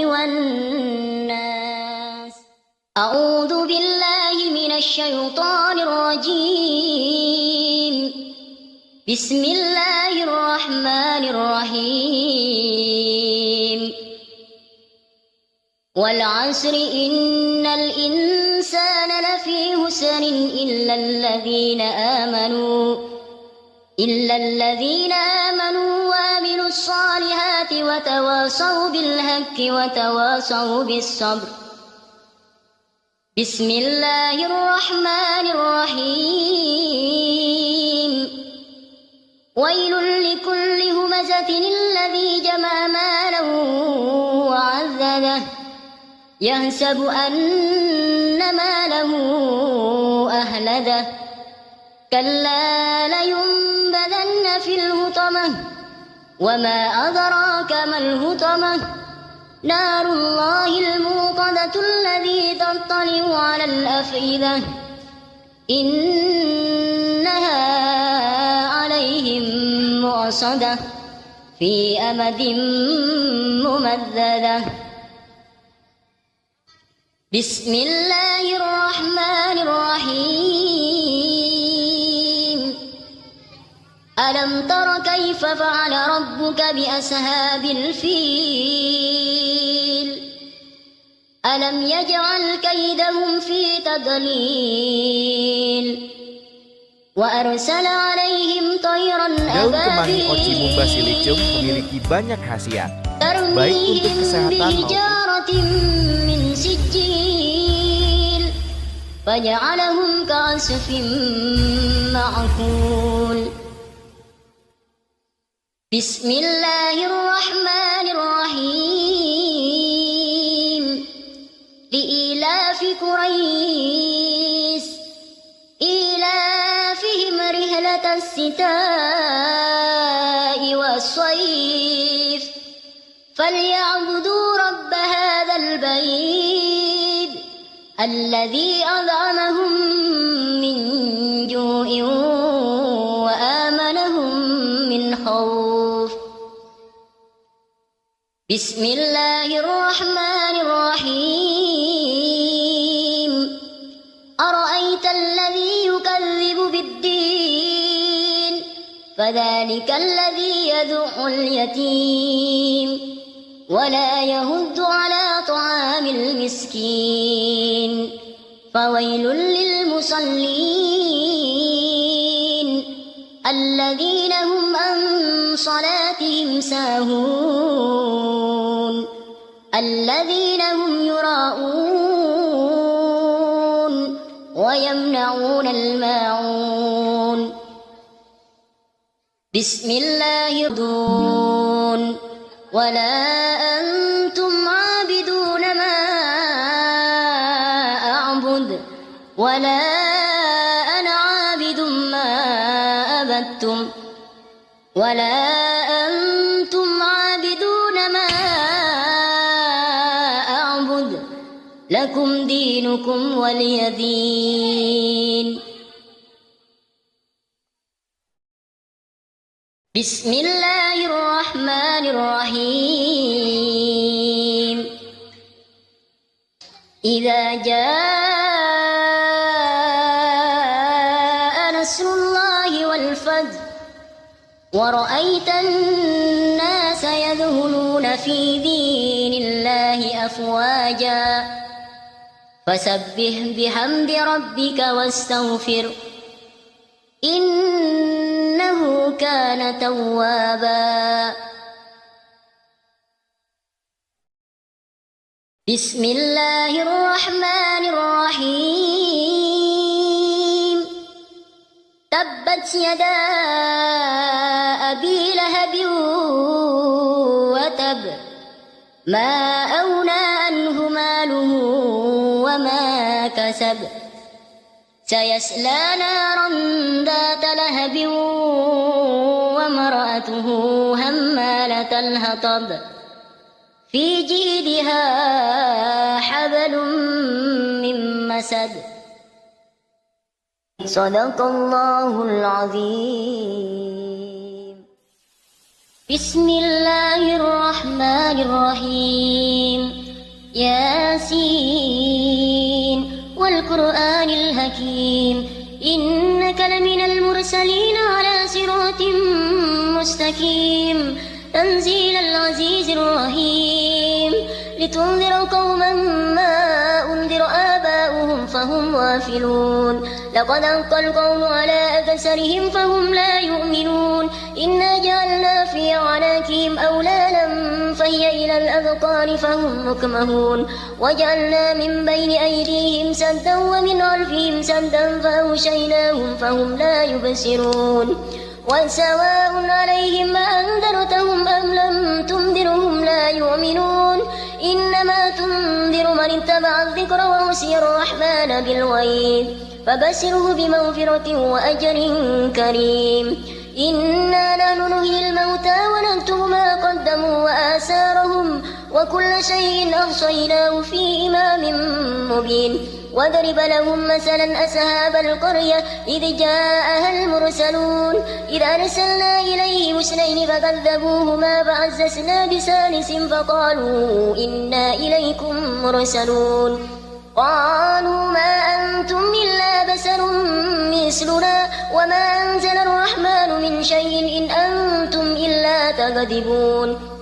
والناس. أعوذ بالله من الشيطان الرجيم. بسم الله الرحمن الرحيم. والعصر إن الإنسان لفي خسر إلا الذين آمنوا وعملوا الصالحات وتواصوا بالحق وتواصوا بالصبر. بسم الله الرحمن الرحيم. ويل لكل همزة الذي جمع مالا وعدده يحسب أن ماله أخلده كلا لينبذن في الحطمة وما أدراك ما الحطمة نار الله الموقدة التي تطلع على الأفئدة إنها عليهم مؤصدة في أمد ممددة. بسم الله الرحمن الرحيم. ألم تر كيف فعل ربك بأصحاب الفيل ألم يجعل كيدهم في تضليل وأرسل عليهم طيرا Daun kemangi أبابيل Ochimumba silicum memiliki banyak khasiat, baik untuk kesehatan بحجارة من سجيل فجعلهم كعصف مأكول. بسم الله الرحمن الرحيم. لإيلاف قريش إيلافهم رحلة الشتاء والصيف فليعبدوا رب هذا البيت الذي أطعمهم من جوع وآمنهم من خوف. بسم الله الرحمن الرحيم. أرأيت الذي يكذب بالدين فذلك الذي يدع اليتيم ولا يهد على طعام المسكين فويل للمصلين الذين هم عن صلاتهم ساهون الذين هم يراءون ويمنعون الماعون. بسم الله الرحمن ولا أنتم عابدون ما أعبد ولا أنا عابد ما عبدتم ولا أنتم عابدون ما أعبد لكم دينكم ولي دين. بسم الله الرحمن الرحيم. إذا جاء نصر الله والفتح ورأيت الناس يدخلون في دين الله أفواجا فسبح بحمد ربك واستغفر إنه كان توابا. بسم الله الرحمن الرحيم. تبت يدا أبي لهب وتب ما أغنى عنه ماله وما كسب سيصلى نارا ذات لهب وامرأته حمالة الحطب في جيدها حبل من مسد. صدق الله العظيم. بسم الله الرحمن الرحيم ياسين والقرآن الحكيم إنك لمن المرسلين على صراط مستقيم تنزيل العزيز الرحيم لتنذر قوما ما أنذر آباؤهم فهم غافلون لقد حق القول على أكثرهم فهم لا يؤمنون إنا جعلنا في أعناقهم أغلالا فهي إلى الأذقان فهم مكمهون وجعلنا من بين أيديهم سدا ومن خلفهم سدا فأغشيناهم فهم لا يبصرون وسواء عليهم أأنذرتهم أم لم تنذرهم لا يؤمنون إنما تنذر من اتبع الذكر وخشي الرحمن بالغيب فبشره بمغفرة وأجر كريم إنا نحن نحيي الموتى ونكتب ما قدموا وآثارهم وكل شيء أحصيناه في إمام مبين واضرب لهم مثلا أصحاب القرية إذ جاءها المرسلون إذ أرسلنا إليهم اثنين فكذبوهما فعززنا بثالث فقالوا إنا إليكم مرسلون قالوا ما أنتم إلا بشر مثلنا وما أنزل الرحمن من شيء إن أنتم إلا تكذبون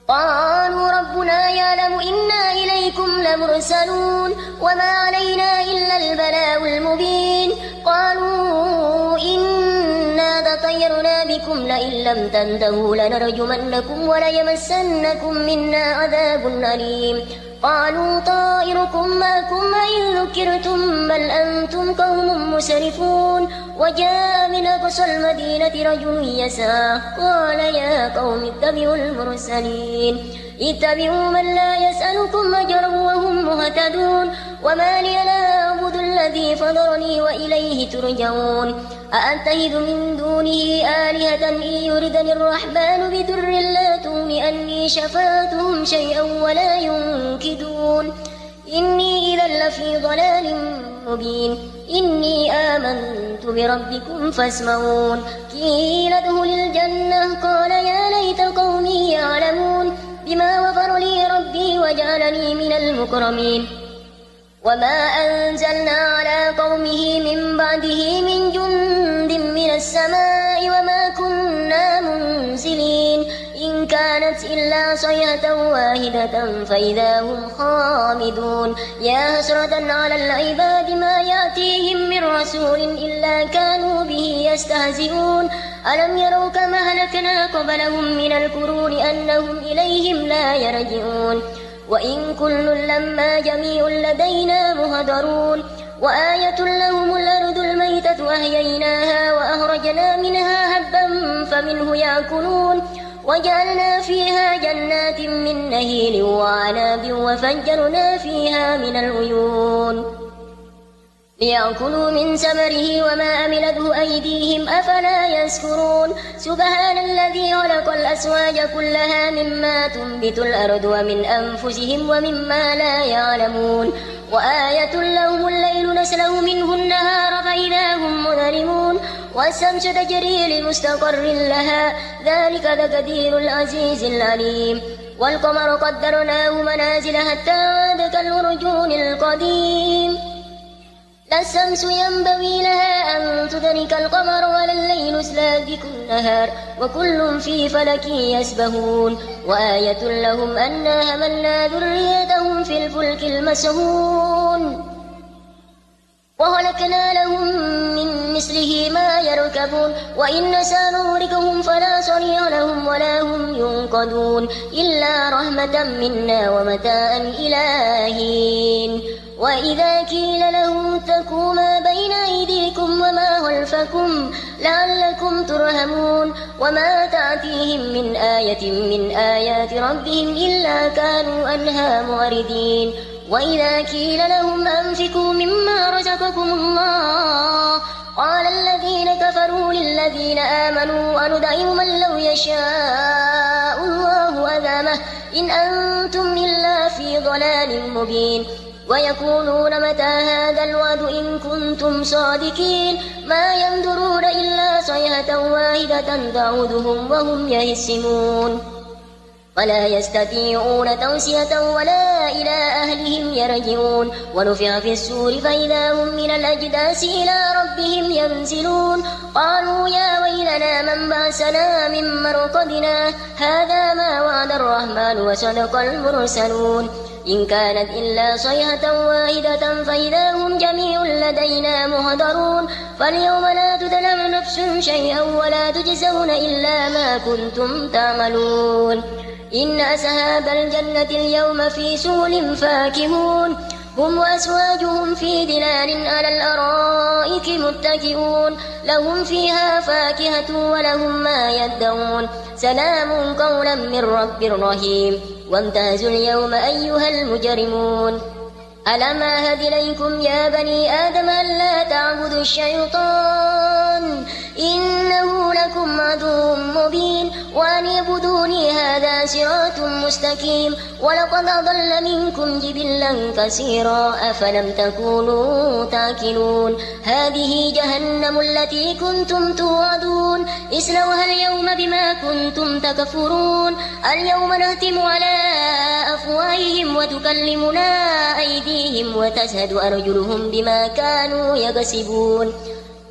قالوا ربنا يعلم إنا إليكم لمرسلون وما علينا إلا البلاغ المبين قالوا إنا تطيرنا بكم لئن لم تنتهوا لنرجمنكم وليمسنكم منا عذاب أليم قالوا طائركم معكم إن ذكرتم بل أنتم قوم مسرفون وجاء من أقصى المدينة رجل يسعى قال يا قوم اتبعوا المرسلين اتبعوا من لا يسألكم أجرا وهم مهتدون وما لي لا أعبد الذي فطرني وإليه ترجعون أأتخذ من دونه آلهة إن يردني الرحمن بضر لا تغن عني شفاعتهم شيئا ولا ينقذون إني إذا لفي ضلال مبين إني آمنت بربكم فاسمعون قيل ادخل الجنة قال يا ليت قومي يعلمون بما غفر لي ربي وجعلني من المكرمين وما أنزلنا على قومه من بعده من جند من السماء وما كنا منزلين إن كانت إلا صيحة واحدة فإذا هم خامدون يا حسرة على العباد ما يأتيهم من رسول إلا كانوا به يستهزئون ألم يروا كما أهلكنا قبلهم من القرون أنهم إليهم لا يرجعون وإن كل لما جميع لدينا مهدرون وآية لهم الأرض الميتة أحييناها وأخرجنا منها هبا فمنه يأكلون وجعلنا فيها جنات من نخيل وعناب وفجرنا فيها من العيون ليأكلوا من ثمره وما عملته أيديهم أفلا يشكرون سبحان الذي خلق الأزواج كلها مما تنبت الأرض ومن أنفسهم ومما لا يعلمون وآية لهم الليل نسلخ منه النهار فإذا هم مظلمون والشمس تجري لمستقر لها ذلك تقدير العزيز العليم والقمر قدرناه منازل حتى عاد كالعرجون القديم لا الشمس ينبغي لها أن تدرك القمر ولا الليل سابق النهار وكل في فلك يسبحون وآية لهم أنا حملنا ذريتهم في الفلك المسحون وخلقنا لهم من مثله ما يركبون وإن نشأ نغرقهم فلا صريع لهم ولا هم ينقذون إلا رحمة منا ومتاعا إلى حين وإذا قيل لهم اتقوا ما بين أيديكم وما خلفكم لعلكم ترحمون وما تأتيهم من آية من آيات ربهم إلا كانوا عنها معرضين وإذا قيل لهم أنفقوا مما رزقكم الله قال الذين كفروا للذين آمنوا أندعم من لو يشاء الله أدامه إن أنتم إلا في ضلال مبين ويقولون متى هذا الوعد إن كنتم صادقين ما ينظرون إلا صيحة واحدة تعودهم وهم يهسمون ولا يستطيعون توصية ولا إلى أهلهم يرجعون ونفخ في السور فإذا هم من الأجداث إلى ربهم ينزلون قالوا يا ويلنا من بعثنا من مرقدنا هذا ما وعد الرحمن وصدق المرسلون إن كانت إلا صيحة واحدة فإذا هم جميع لدينا محضرون فاليوم لا تظلم نفس شيئا ولا تجزون إلا ما كنتم تعملون إن أصحاب الجنة اليوم في سرر فاكهون هم وأزواجهم في ظلال على الأرائك متكئون لهم فيها فاكهة ولهم ما يدعون سلام قولا من رب رحيم وامتازوا اليوم أيها المجرمون ألم أعهد إليكم يا بني آدم ألا تعبدوا الشيطان إنه لكم عدو مبين وأن اعبدوني هذا صراط مستقيم ولقد أضل منكم جبلا كثيرا أفلم تكونوا تاكلون هذه جهنم التي كنتم توعدون اصلوها اليوم بما كنتم تكفرون اليوم نختم على أفواههم وتكلمنا أيديهم وتشهد أرجلهم بما كانوا يكسبون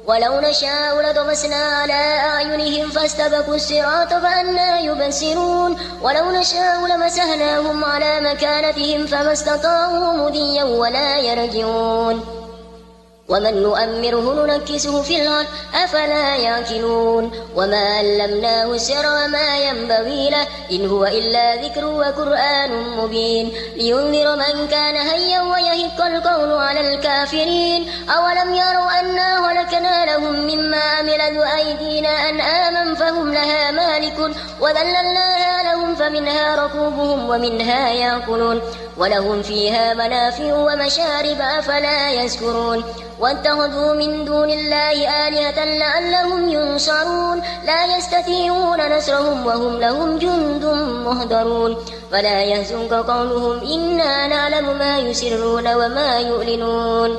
ولو نشاء لطمسنا على أعينهم فاستبقوا الصراط فأنى يبصرون ولو نشاء لمسحناهم على مكانتهم فما استطاعوا مضيا ولا يرجعون ومن نؤمره ننكسه في الأرض أفلا يعقلون وما علمناه السحر وما ينبغي له إن هو إلا ذكر وقرآن مبين لينذر من كان حيا ويحق القول على الكافرين أولم يروا أنا خلقنا لهم مما عملت أيدينا أنعاما فهم لها مالكون وذللناها لهم فمنها ركوبهم ومنها يأكلون ولهم فيها منافع ومشارب أفلا يشكرون واتخذوا من دون الله آلهة لعلهم ينصرون لا يستطيعون نصرهم وهم لهم جند مهضرون فلا يحزنك قولهم إنا نعلم ما يسرون وما يعلنون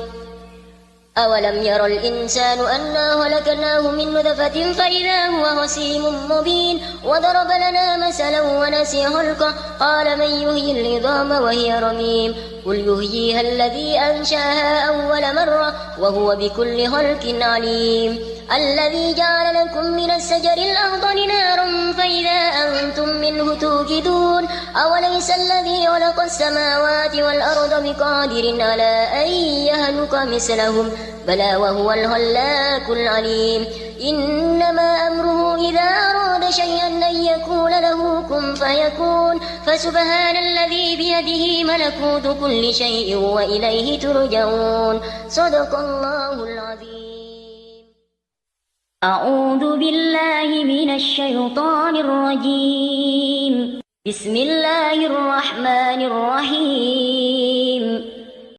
أولم ير الإنسان أنا خلقناه من نطفة فإذا هو خصيم مبين وضرب لنا مثلا ونسي خلقه قال من يحيي العظام وهي رميم قل يحييها الذي أنشأها أول مرة وهو بكل خلق عليم الذي جعل لكم من الشجر الأخضر نارا فإذا أنتم منه توقدون أوليس الذي خلق السماوات والأرض بقادر على أن يخلق مثلهم بلى وهو الخلاق العليم إنما أمره إذا أراد شيئا أن يقول له كن فيكون فسبحان الذي بيده ملكوت كل شيء وإليه ترجعون صدق الله العظيم. أعوذ بالله من الشيطان الرجيم بسم الله الرحمن الرحيم